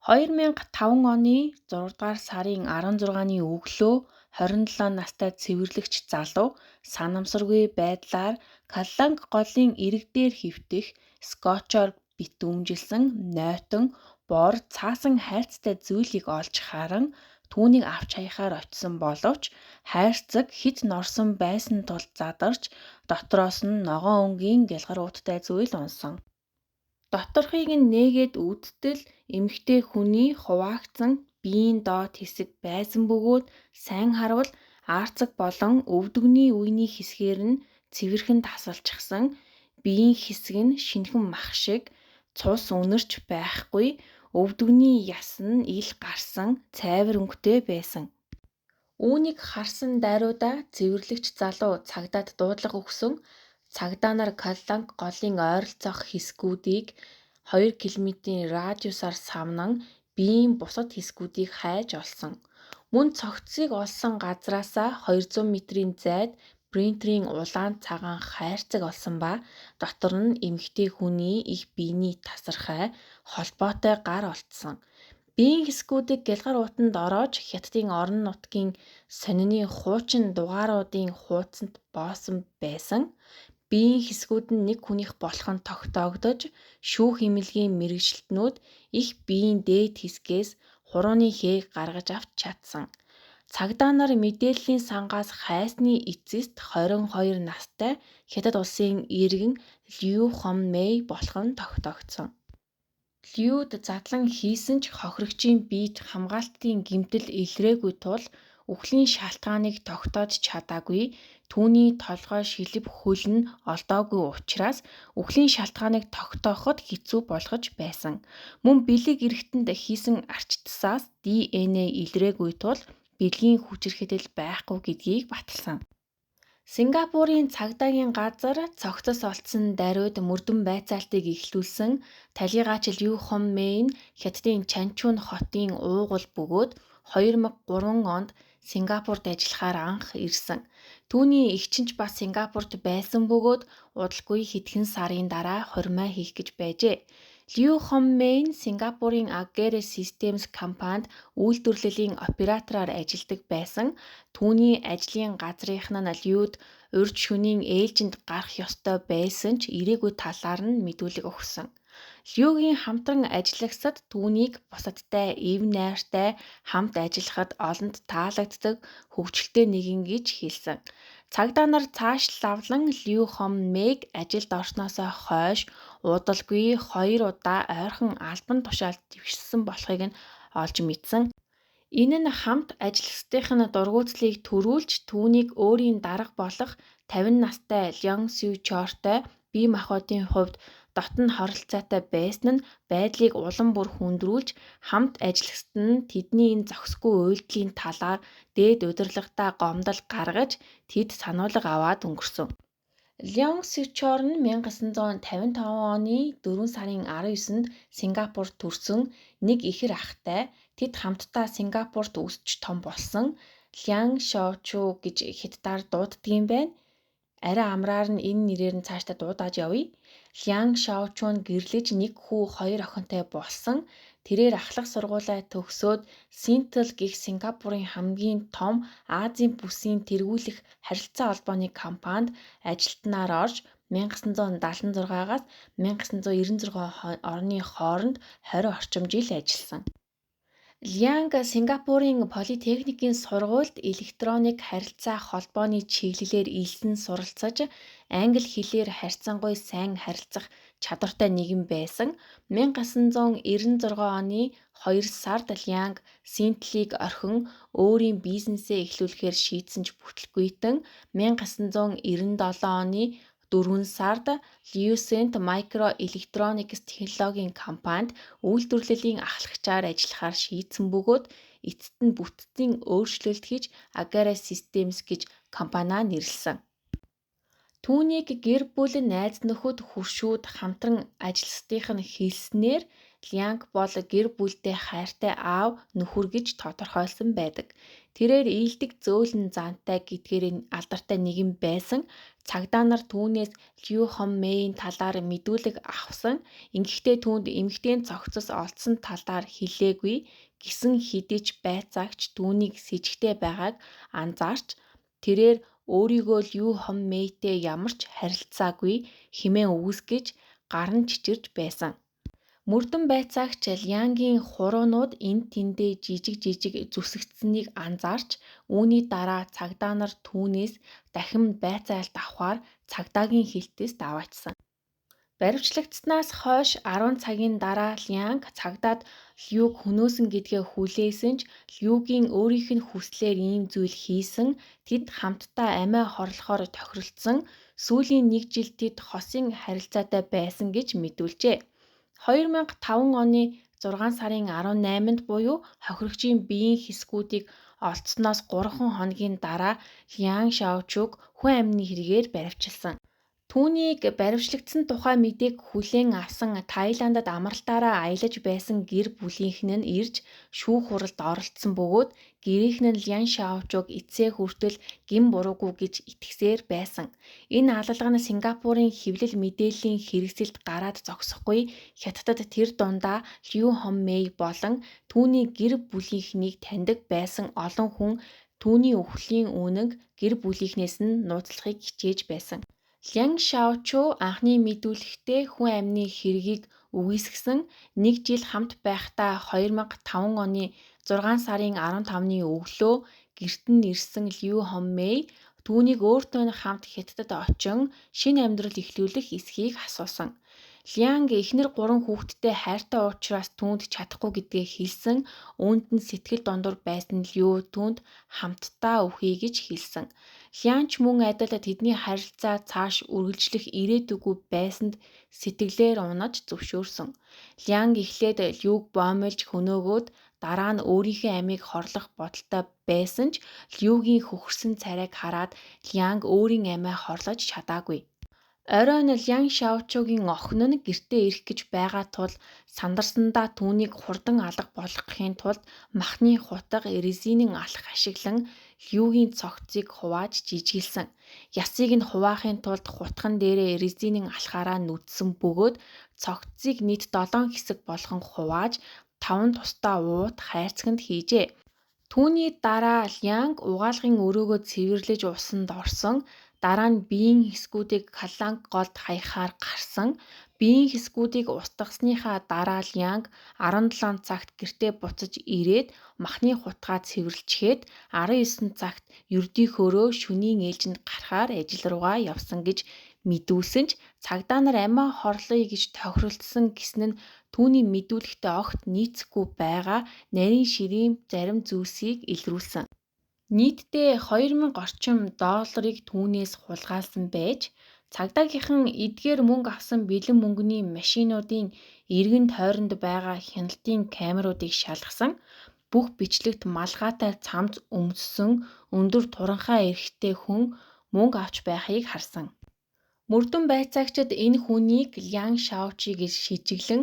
2005 оны 6 дугаар сарын 16-ны өглөө 27 настай цэвэрлэгч залуу санамсаргүй байдлаар Калланг голын ирэг дээр хэвтэх скотчоор битүүмжилсэн нойтон бор цаасан хайрцтай зүйлийг олж харан түүнийг авч хаяхаар очсон боловч хайрцаг хэт норсон байсан тул задарч дотроос нь ногоон өнгийн гялгарууттай зүйл унсан. Доторхыг нь нээгээд үзтэл эмэгтэй хүний хуваагдсан биеийн доод хэсэг байсан бөгөөд сайн харвал арцаг болон өвдөгний үений хэсгээр нь цэвэрхэн тасалчихсан биеийн хэсэг нь шинэхэн мах шиг цус үнэрч байхгүй өвдөгний яс нь ил гарсан цайвар өнгөтэй байсан. Үүнийг харсан дайруудаа цэвэрлэгч залуу цагдаад дуудлага өгсөн. Цагдаа нар Калланг голын ойролцоох хэсгүүдийг 2 км-ийн радиусаар самнан биеийн бусад хэсгүүдийг хайж олсон. Мөн цогцсыг олсон газраасаа 200 м-ийн зайд принтерийн улаан цагаан хайрцаг олсон ба дотор нь эмэгтэй хүний их биений тасархай холбоотой гар олдсон. Биеийн хэсгүүдийг гялгаруутанд ороож хятадын орон нутгийн сонины хуучин дугааруудын хуудсанд боосон байсан. Биеийн хэсгүүд нь нэг хүнийх болох нь тогтоогдож, шүүх эмнэлгийн мэргэжилтнүүд их биеийн дээд хэсгээс хурууны хээг гаргаж авч чадсан. Цагдаа нар мэдээллийн сангаас хайсны эцэст 22 настай Хятад улсын иргэн Лю Хон Мэй болох нь тогтоогдсон. Льюд задлан хийсэн ч хохирогчийн биед хамгаалтын гэмтэл илрээгүй тул үхлийн шалтгааныг тогтоож чадаагүй. Түүний толгой шилбэг хөл нь олдоогүй учраас үхлийн шалтгааныг тогтооход хэцүү болгож байсан. Мөн бэлэг эрэгтэнд хийсэн арчтсаас ДНА илрээгүй тул бэлгийн хүчирхийлэл байхгүй гэдгийг баталсан. Сингапурын цагдаагийн газар цогцос олдсон даруйд мөрдөн байцаалтыг эхлүүлсэн. Талигаач Лю Хон Мэй нь Хятадын Чанчун хотын уугуул бөгөөд 2003 онд Сингапурт ажиллахаар анх ирсэн. Түүний эгч нь ч бас Сингапурт байсан бөгөөд удалгүй хэдхэн сарын дараа хурмаа хийх гэж байжээ. Лю Хон Мэй нь Сингапурын Agere Systems компанид үйлдвэрлэлийн оператороор ажилладаг байсан. Түүний ажлын газрынх нь Льюд урьд шөнийн ээлжинд гарах ёстой байсан ч ирээгүй талаар нь мэдүүлэг өгсөн. Льюгийн хамтран ажиллагсад түүнийг бусадтай эв найртай хамт ажиллахад олонд таалагддаг хөгжилтэй нэгэн гэж хэлсэн. Цагдаа нар цаашлавлан Лю Хон Мэйг ажилд орсноосоо хойш удалгүй 2 удаа ойрхон албан тушаалд дэвшсэн болохыг нь олж мэдсэн. Энэ нь хамт ажиллагчдын дургуутслыг төрүүлж түүнийг өөрийн дарга болох 50 настай Лён Сю Чортой бие махбодын хувьд дотн хоролцоотой байсан нь байдлыг улам бүр хүндрүүлж хамт ажиллагчид нь тэдний энэ зохисгүй үйлдэлийн талаар дээд удирдлагатай гомдол гаргаж тэд сануулга аваад өнгөрсөн. Лён Сючор нь 1955 оны 4 сарын 19-нд Сингапурт төрсөн нэг ихэр ахтай. Тэд хамтдаа Сингапурт өсч том болсон. Лян Шоучу гэж хятадаар дууддаг байна. Арай амраар нь энэ нэрээр нь цаашдаа дуудаж явъя. Лян Шаочу нь гэрлэж нэг хүү 2 охинтой болсон. Тэрээр ахлах сургуулаа төгсөөд Синтел гэх Сингапурын хамгийн том Азийн бүсийн тэргүүлэх харилцаа холбооны компанид ажилтнаар орж 1976-аас 1996 оны хооронд 20 орчим жил ажилласан. Лянг Сингапурын политехникийн сургуульд электроник харилцаа холбооны чиглэлээр элсэн суралцаж англи хэлээр харьцангуй сайн харилцах чадвартай нэгэн байсан. 1996 оны 2 сард Лянг Синтлийг орхин өөрийн бизнесээ эхлүүлэхээр шийдсэн ч бүтэлгүйтэн 1997 оны 4 сард Lucent Microelectronics технологийн компанид үйлдвэрлэлийн ахлагчаар ажиллахаар шийдсэн бөгөөд эцэст нь бүтцийн өөрчлөлт хийж Agere Systems гэж компаниа нэрлэсэн. Түүнийг гэр бүл найз нөхөд хөршүүд хамтран ажилсдынх нь хэлснээр Лянг бол гэр бүлтэй хайртай аав нөхөр гэж тодорхойлсон байдаг. Тэрээр ийдэг зөөлөн зантай гэдгээр алдартай нэгэн байсан. Цагдаа нар түүнээс Лю Хонмейн талаар мэдүүлэг авсан. Ингэхдээ түүнд эмэгтэйн цогцос олдсон талаар хэлээгүй гэсэн хэдий ч байцаагч түүнийг с ิจ гтэй байгааг анзаарч тэрээр өөрийгөө Лю Хонмейтэй ямар ч харилцаагүй хэмээн үүсгэж гаран чичирж байсан. Мөрдөн байцаагч Лянгийн хуруунууд энд тэндээ жижиг зүсэгдсэнийг анзаарч үүний дараа цагдаа нар түүнээс дахин байцаалт авахаар цагдаагийн хэлтээс даваачсан. Баривчлагдсанаас хойш 10 цагийн дараа Лянг цагдаад Люг хөнөөсөн гэдгээ хүлээсэн ч Люгийн өөрийнх нь хүслээр ийм зүйл хийсэн тэд хамтдаа амиа хорлохоор тохиролцсон сүүлийн 1 жил тэд хосын харилцаатай байсан гэж мэдүүлжээ. 2005 оны 6 сарын 18-нд буюу хохирогчийн биеийн хэсгүүдийг олдсноос 3 хоногийн дараа Лянг Шаочуг хүн амны хэрэгээр баривчилсан. Түүнийг баривчлагдсан тухай мэдээг хүлээн авсан Таиландад амралтаараа аялаж байсан гэр бүлийнх нь ирж шүүх хуралд оролцсон бөгөөд гэрийнх нь Лян Шаочуг эцсээ хүртэл гин буруугүй гэж итгэсээр байсан. Энэ алалга нь Сингапурын хэвлэл мэдээллийн хэрэгсэлд гараад зогсохгүй Хятадд тэр дундаа Лю Хонмэй болон түүний гэр бүлийнхнийг таньдаг байсан олон хүн түүний үхлийн үнэг гэр бүлийнхнээс нь нууцлахыг хичээж байсан. Лян Шаочу анхны мэдүүлэгтээ хүн амны хэргийг үгүйсгэсэн 1 жил хамт байхдаа 2005 оны 6 сарын 15-ны өглөө гэрт нь ирсэн Лю Хонмэй түүнийг өөртөө хамт Хятадд очин шинэ амьдрал эхлүүлэх эсхийг асуусан. Лянг эхнэр 3 хүүхэдтэй хайртай уучраас түүнд чадахгүй гэдгээ хэлсэн. Үүнд нь сэтгэл дондор байсан Лю түүнд хамтдаа өхье гэж хэлсэн. Лянч мөн адил тэдний харилцаа цааш үргэлжлэх ирээдүггүй байсанд сэтгэлээр унаж зөвшөөрсөн. Лянг эхлээд Люг боомлж хөнөөгөөд дараа нь өөрийнхөө амийг хорлох бодолтой байсан ч Люгийн хөхөрсөн царайг хараад Лянг өөрийн амиа хорлож чадаагүй. Оройн Лян Шаочугийн охин нь гэртээ ирэх гэж байгаа тул сандарсандаа түүнийг хурдан алга болгохын тулд махны хутга резинийн алх ашиглан Люгийн цогцыг хувааж жижиглсэн. Ясыг нь хуваахын тулд хутган дээрээ резинийн алхаараа нүдсэн бөгөөд цогцыг нийт 7 хэсэг болгон хувааж 5 тусдаа уут хайрцагт хийжээ. Түүний дараа Лянг угаалгын өрөөгөө цэвэрлэж усанд орсон. Дараа нь биеийн хэсгүүдийг каланг голд хаяхаар гарсан. Биеийн хэсгүүдийг устгасныхаа дараа Лянг 17 цагт гэртээ буцаж ирээд махны хутгаа цэвэрлэчихэд 19 цагт ердийнхөөрөө шөнийн ээлжинд гарахаар ажил руугаа явсан гэж мэдүүлсэн ч цагдаа нар амиа хорлоё гэж тохиролцсон гэсэн нь түүний мэдүүлэгтээ огт нийцэхгүй байгаа нарийн ширийн зарим зүйлсийг илрүүлсэн. Нийтдээ 2000 орчим долларыг түүнээс хулгайлсан байж цагдаагийнхан эдгээр мөнгө авсан бэлэн мөнгөний машинуудын эргэн тойронд байгаа хяналтын камеруудыг шалгасан. Бүх бичлэгт малгайтай цамц өмссөн өндөр туранхай эрхтэй хүн мөнгө авч байхыг харсан. Мөрдөн байцаагчид энэ хүнийг Лян Шаочи гэж шижиглэн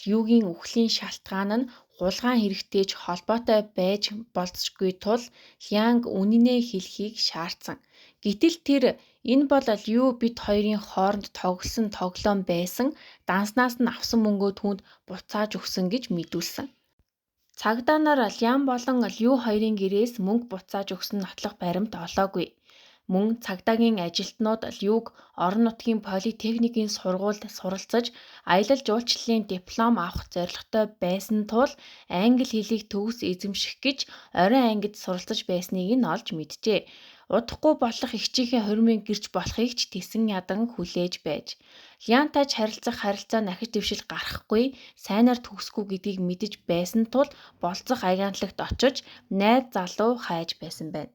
Люгийн үхлийн шалтгаан нь хулгайн хэрэгтэйж холбоотой байж болзошгүй тул Лянг үнэнээ хэлхийг шаардсан. Гэтэл тэр энэ бол Лю бид хоёрын хооронд тоглосон тоглоом байсан. Данснаас нь авсан мөнгөө түүнд буцааж өгсөн гэж мэдүүлсэн. Цагдаа нар Лян болон Лю хоёрын гэрээс мөнгө буцааж өгсөн нотлох баримт олоогүй. Мөн цагдаагийн ажилтнууд Люг орон нутгийн политехникийн сургуульд суралцаж аялал жуулчлалын диплом авах зорилготой байсан тул англи хэлийг төгс эзэмших гэж оройн ангид суралцаж байсныг нь олж мэджээ. Удахгүй болох эгчийнхээ хормын гэрч болохыг ч тесэн ядан хүлээж байж. Лянтай ч харилцаа нахиж дэвшил гарахгүй сайнаар төгсгүй гэдгийг мэдэж байсан тул болцох агентлагт очиж найз залуу хайж байсан байна.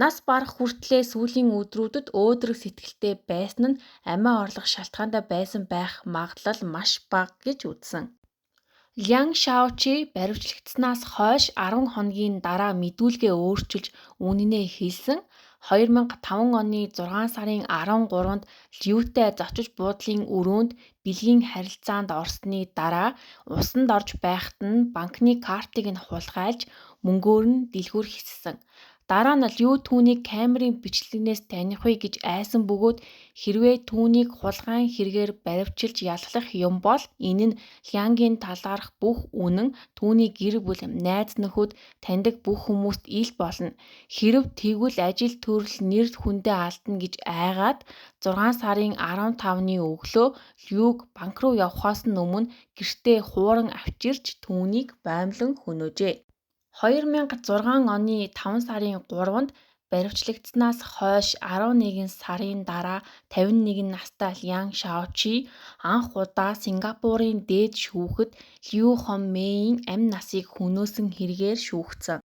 Нас барах хүртлээр сүүлийн өдрүүдэд өөдрөг сэтгэлтэй байсан нь амиа орлох шалтгаантай байсан байх магадлал маш бага гэж үзсэн. Лян Шаочи баривчлагдсанаас хойш 10 хоногийн дараа мэдүүлгээ өөрчилж үнэнээ хэлсэн. 2005 оны 6 сарын 13-нд Лютэй зочиж буудлын өрөөнд бэлгийн харилцаанд орсны дараа усанд орж байхад нь банкны картыг нь хулгайлж мөнгөөр нь дэлгүүр хийсэн. Дараа нь Лю түүнийг камерын бичлэгнээс таних гэж айсан бөгөөд хэрвээ түүнийг хулгайн хэрэгээр баривчилж яллах юм бол энэ нь Лянгийн талаарх бүх үнэн, түүний гэр бүл, найз нөхөд, таньдаг бүх хүмүүст ил болно. Хэрэв тэгвэл ажил төрөл нэр хүндээ алдна гэж айгаад 6 сарын 15-ны өглөө Люг банк руу явхаас өмнө гэртээ хууран авчирч түүнийг боомлон хөнөөжээ. 2006 оны 5 сарын 3-нд баривчлагдсанаас хойш 11 сарын дараа 51 настай Лян Шаочи анх удаа Сингапурын дээд шүүхэд Лю Хонмэйн амь насыг хөнөөсөн хэргээр шүүгдсэн.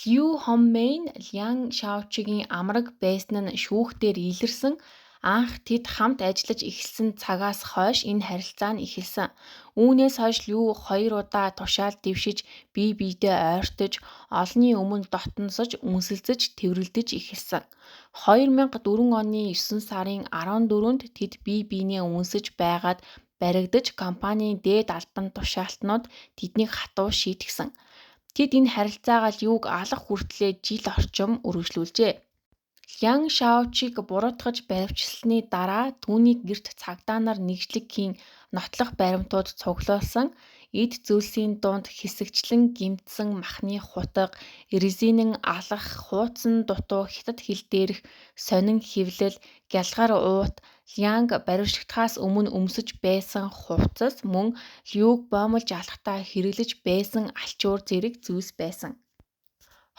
Лю Хонмэйн Лян Шаочигийн амраг байсан нь шүүхтээр илэрсэн. Анх тэд хамт ажиллаж эхэлсэн цагаас хойш энэ харилцаа нь эхэлсэн. Үүнээс хойш Лю 2 удаа тушаал дэвшиж, бие биедээ ойртож, олонний өмнө дотносож, үнсэлцэж, тэврэлдэж эхэлсэн. 2004 оны 9 сарын 14-нд тэд бие биенээ үнсэж байгаад баригдаж, компанийн дээд албан тушаалтнууд тэднийг хатуу шийтгсэн. Тэд энэ харилцаагаа Люг алах хүртлээр жил орчим үргэлжлүүлжээ. Лян Шаочиг буруутгаж баривчилсаны дараа түүний гэрт цагдаа нар нэгжлэг хийн нотлох баримтууд цуглуулсан. Эд зүйлсийн дунд хэсэгчлэн гэмтсэн махны хутга, резинэн алах, хуудсан дутуу хятад хэл дээрх сонин хэвлэл, гялгар уут, Лянг баривчигдахаас өмнө өмсөж байсан хувцас мөн Люг боомлж алахдаа хэрэглэж байсан алчуур зэрэг зүйлс байсан.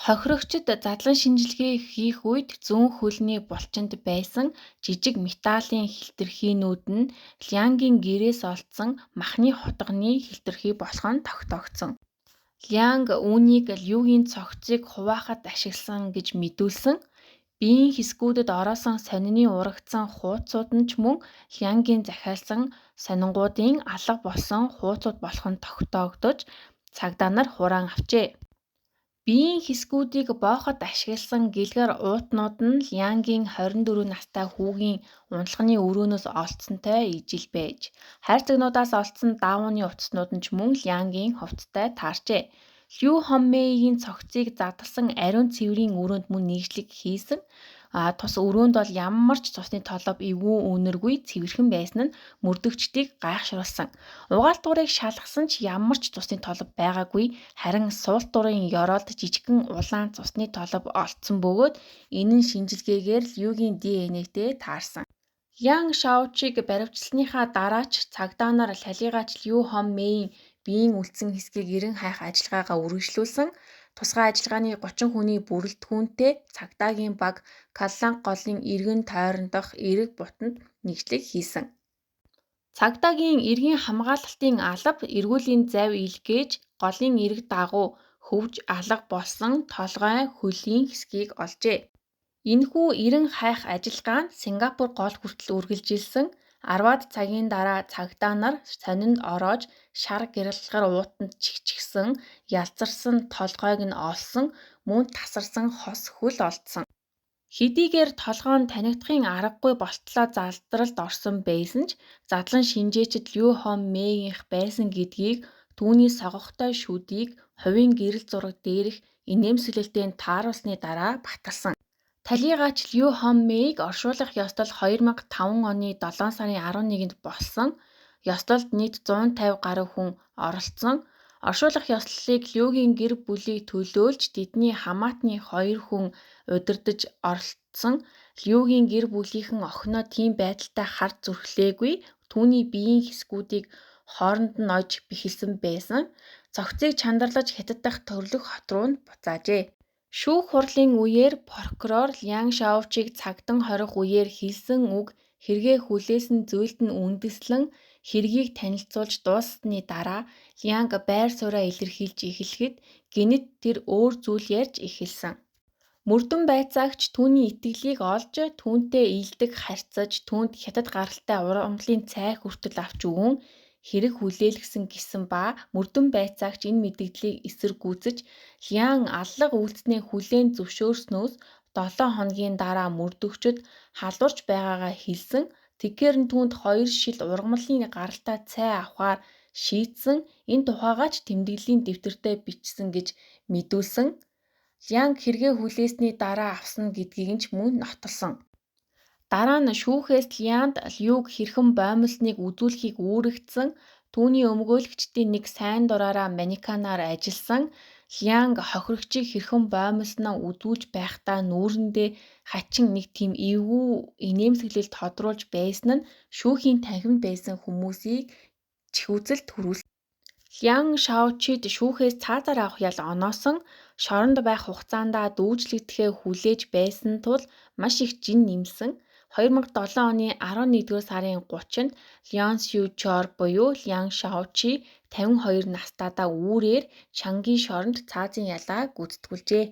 Хохирогчид задлан шинжилгээ хийх үед зүүн хөлний булчинд байсан жижиг металлын хилтерхиynүүд нь Лянгийн гэрээс олдсон махны хутганы хилтерхий болох нь тогтоогдсон. Лянг үүнийг Люгийн цогцыг хуваахад ашигласан гэж мэдүүлсэн. Биеийн хэсгүүдэд ороосон сонины урагдсан хуудсууд нь ч мөн Лянгийн захиалсан сонингуудын алга болсон хуудсууд болох нь тогтоогдож цагдаа нар хураан авчээ. Биеийн хэсгүүдийг бооход ашигласан гэлгэр уутнууд нь Лянгийн 24 настай хүүгийн унтлагын өрөөнөөс олдсонтой ижил байж, хайрцагнуудаас олдсон даавууны утаснууд нь ч мөн Лянгийн хувцастай таарчээ. Лю Хонмэйгийн цогцыг задлсан ариун цэврийн өрөөнд мөн нэгжлэг хийсэн. Тус өрөөнд бол ямар ч цусны толгой эвгүй үнэргүй цэвэрхэн байсан нь мөрдөгчдийг гайхшруулсан. Угаалтуурыг шалгасан ч ямар ч цусны толгой байгаагүй, харин суултуурын ёроолд жижигхэн улаан цусны толгой олдсон бөгөөд энэ нь шинжилгээгээр Люгийн ДНХ-тэй таарсан. Лян Шаочиг баривчилсныхаа дараа ч цагдаа нар лалигаач Лю Хонмэйн биеийн үлдсэн хэсгийг эрен хайх ажиллагаагаа үргэлжлүүлсэн. Тусгай ажиллагааны 30 хүний бүрэлдэхүүнтэй цагдаагийн баг Калланг голын эргэн тойрон дох эрэг бутанд нэгжлэг хийсэн. Цагдаагийн эргийн хамгаалалтын алба эргүүлийн зав илгээж голын эрэг дагуу хөвж алга болсон толгой хөлийн хэсгийг олжээ. Энэхүү эрен хайх ажиллагаа нь Сингапур гол хүртэл үргэлжилсэн. 10-аад цагийн дараа цагдаа нар сонинд ороож шар гялгар уутанд чихчихсэн, ялзарсан толгойг нь олсон, мөн тасарсан хос хөл олдсон. Хэдийгээр толгой нь танигдахын аргагүй болтлоо залдралд орсон байсан ч задлан шинжээчид Лю Хонмэйгийнх байсан гэдгийг түүний согогтой шүдийг хувийн гэрэл зураг дээрх инээмсэглэлтэд тааруулсны дараа баталсан. Талигаач Лю Хонмэйг оршуулах ёслол 2005 оны 7 сарын 11-нд болсон. Ёслолд нийт 150 гаруй хүн оролцсон. Оршуулах ёслолыг Люгийн гэр бүлийг төлөөлж тэдний хамаатны 2 хүн удирдаж оролцсон. Люгийн гэр бүлийнхэн охиноо тийм байдалтай харж зүрхлээгүй, түүний биеийн хэсгүүдийг хооронд нь ойж бэхэлсэн байсан. Цогцыг чандарлаж Хятад дахь төрлөх хот руу нь буцаажээ. Шүүх хурлын үеэр прокурор Лян Шаочиг цагдан хорих үеэр хэлсэн үг хэрэгээ хүлээсэн зүйлд нь үндэслэн хэргийг танилцуулж дууссаны дараа Лянг байр сууриа илэрхийлж эхлэхэд гэнэт тэр өөр зүйл ярьж эхэлсэн. Мөрдөн байцаагч түүний итгэлийг олж түүнтэй ийдэг харьцаж түүнд хятад гаралтай урамлын цай хүртэл авч өгөн хэрэг хүлээлгэсэн гэсэн ба мөрдөн байцаагч энэ мэдээллийг эсэргүүцэж Лян аллах үйлдснээ хүлээн зөвшөөрснөөс 7 хоногийн дараа мөрдөгчөд халуурч байгаагаа хэлсэн. Тэгэхээр нь түүнд 2 шил ургамлын гаралтай цай авахаар шийдсэн. Энэ тухайгаа ч тэмдэглэлийн дэвтэртээ бичсэн гэж мэдүүлсэн. Янг хэрэгээ хүлээсний дараа авсан гэдгийг нь ч мөн нотолсон. Дараа нь шүүхээс Лианд Люг хэрхэн боомлсныг үзүүлэхийг үүрэгдсэн. Түүний өмгөөлөгчдийн нэг сайн дураараа манекенаар ажилласан. Лианг хохирогчийг хэрхэн боомлсноо үзүүлж байхдаа нүүрэндээ хачин нэг тийм эвгүй инээмсэглэл тодруулж байсан нь шүүхийн танхимд байсан хүмүүсийг чихүүцэлд хүрүүлсэн. Лиан Шаочид шүүхээс цаазаар авах ял оноосон. Шоронд байх хугацаандаа дүүжлэгдэхээ хүлээж байсан тул маш их жин нэмсэн. 2007 оны 11-р сарын 30-нд Лиан Сючор буюу Лиан Шаочи 52 настайдаа үүрээр Чангийн шоронд цаазын ялаа гүйцэтгүүлжээ.